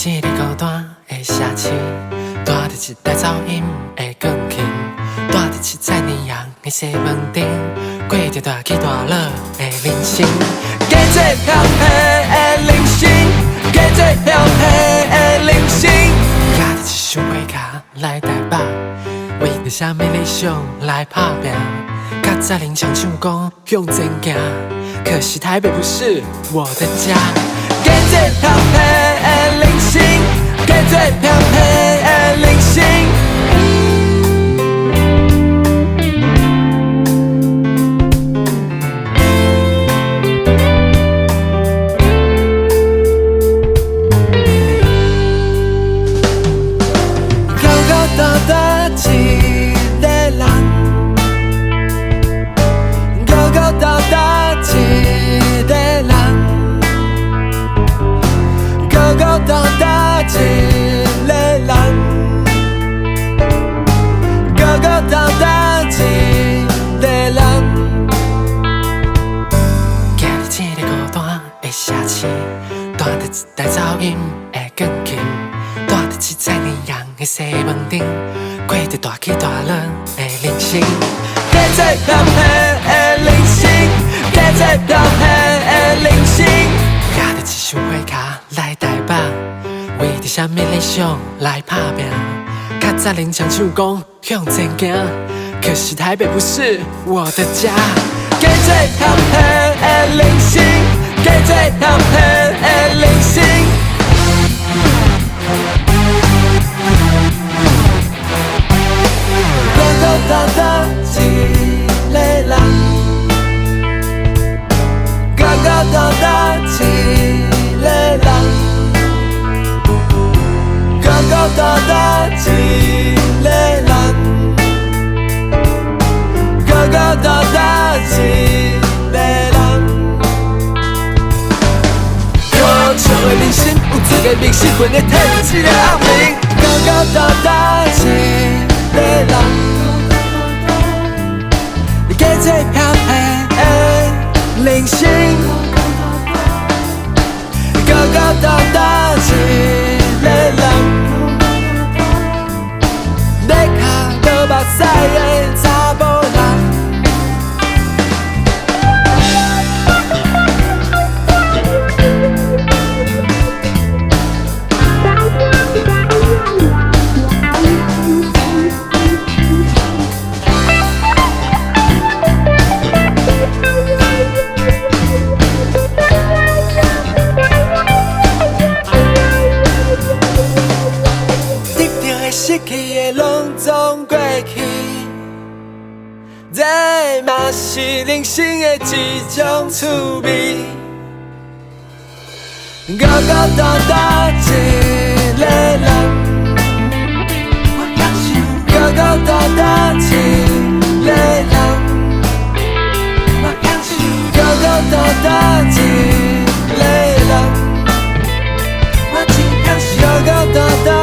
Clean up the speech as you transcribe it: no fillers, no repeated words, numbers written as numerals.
一个孤单的城市，住伫一台噪音的钢琴，住伫七彩霓虹的西门町，过着大起大落的人生。加做香气的人生，加做香气的人生。拿着一箱火卡来台北，为着啥物理想来打拼？较早人常唱歌向前行，可惜台北不是我的家。加做香气的人生，加做香气的人生。高高大大一个人，高高大大一个人，高高大大一个人，高高大大一个人。行伫一个孤单的城市，住伫一台噪音的钢琴，住伫七彩霓虹的西门町，过着大起大落的人生。加做香气的人生，加做香气的人生。拿着一箱火卡来台北，为着啥物理想来打拼？较早人常唱歌向前行，可惜台北不是我的家。加做香气的人生，加做香气的人生。高高大大一个人，高高大大一个人，高高大大一个人，高高大大一个人。歌唱的人生，有一个明星混的体一个暗暝，高高大大一个人。加做香气的人生，高高大大一个人，要靠无目屎的查某人。失去的拢总过去，这嘛是人生的一种趣味。高高大大一个人，高高大大一个人，高高大大一个人，高高大大。